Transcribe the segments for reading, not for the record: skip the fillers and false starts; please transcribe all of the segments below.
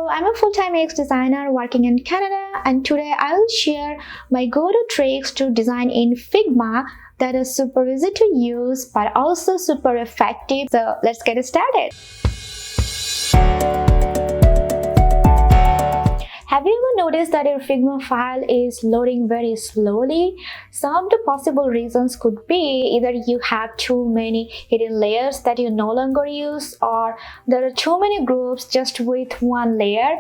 Hello, I'm a full-time UX designer working in Canada, and today I will share my go-to tricks to design in Figma that is super easy to use but also super effective. So let's get started. Have you ever noticed that your Figma file is loading very slowly? Some of the possible reasons could be either you have too many hidden layers that you no longer use, or there are too many groups just with one layer.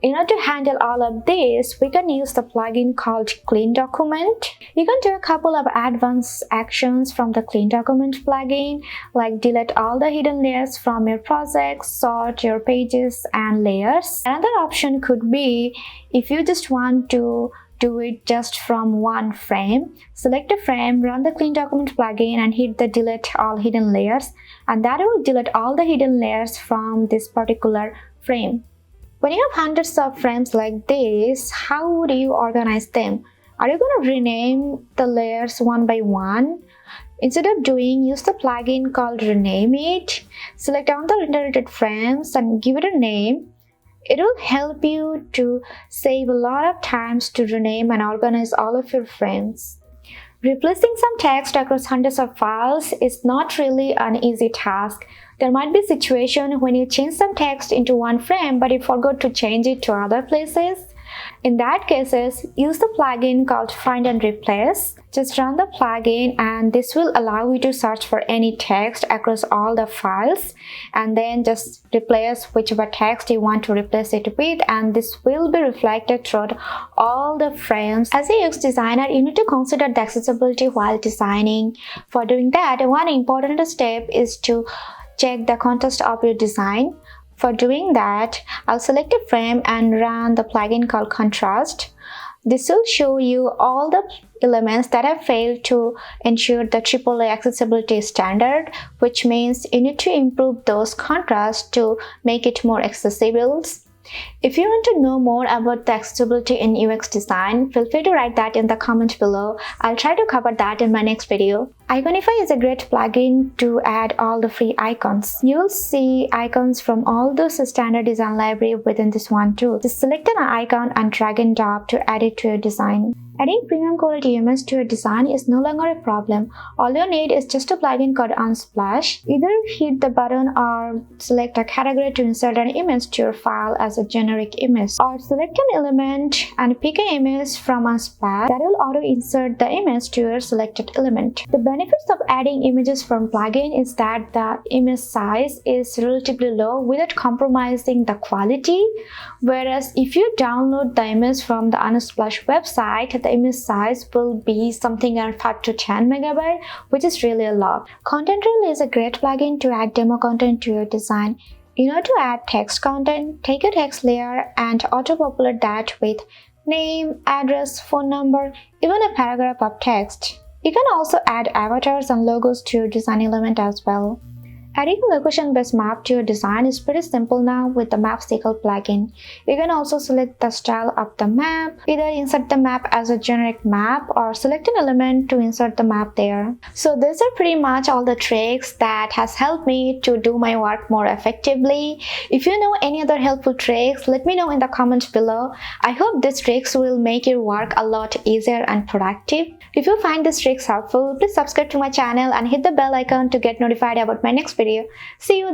In order to handle all of this, we can use the plugin called Clean Document. You can do a couple of advanced actions from the Clean Document plugin, like delete all the hidden layers from your project, sort your pages and layers. Another option could be if you just want to do it just from one frame. Select a frame, run the Clean Document plugin and hit the delete all hidden layers, and that will delete all the hidden layers from this particular frame. When you have hundreds of frames like this, how would you organize them? Are you going to rename the layers one by one? Instead of use the plugin called Rename It. Select all the rendered frames and give it a name. It will help you to save a lot of times to rename and organize all of your frames. Replacing some text across hundreds of files is not really an easy task. There might be a situation when you change some text into one frame but you forgot to change it to other places. In that cases, use the plugin called Find and Replace. Just run the plugin and this will allow you to search for any text across all the files and then just replace whichever text you want to replace it with, and this will be reflected throughout all the frames. As a UX designer, you need to consider the accessibility while designing. For doing that, one important step is to check the context of your design. For doing that, I'll select a frame and run the plugin called Contrast. This will show you all the elements that have failed to ensure the AAA accessibility standard, which means you need to improve those contrasts to make it more accessible. If you want to know more about the accessibility in UX design, feel free to write that in the comment below. I'll try to cover that in my next video. Iconify is a great plugin to add all the free icons. You will see icons from all those standard design library within this one tool. Just select an icon and drag and drop to add it to your design. Adding premium quality images to your design is no longer a problem. All you need is just a plugin called Unsplash. Either hit the button or select a category to insert an image to your file as a generic image, or select an element and pick an image from Unsplash that will auto insert the image to your selected element. The benefits of adding images from plugin is that the image size is relatively low without compromising the quality, whereas if you download the image from the Unsplash website, the image size will be something around 5 to 10 megabytes, which is really a lot. Content Reel is a great plugin to add demo content to your design. In order to add text content, take a text layer and auto-populate that with name, address, phone number, even a paragraph of text. You can also add avatars and logos to your design element as well. Adding a location-based map to your design is pretty simple now with the Map Cycle plugin. You can also select the style of the map, either insert the map as a generic map or select an element to insert the map there. So these are pretty much all the tricks that has helped me to do my work more effectively. If you know any other helpful tricks, let me know in the comments below. I hope these tricks will make your work a lot easier and productive. If you find these tricks helpful, please subscribe to my channel and hit the bell icon to get notified about my next video. See you then.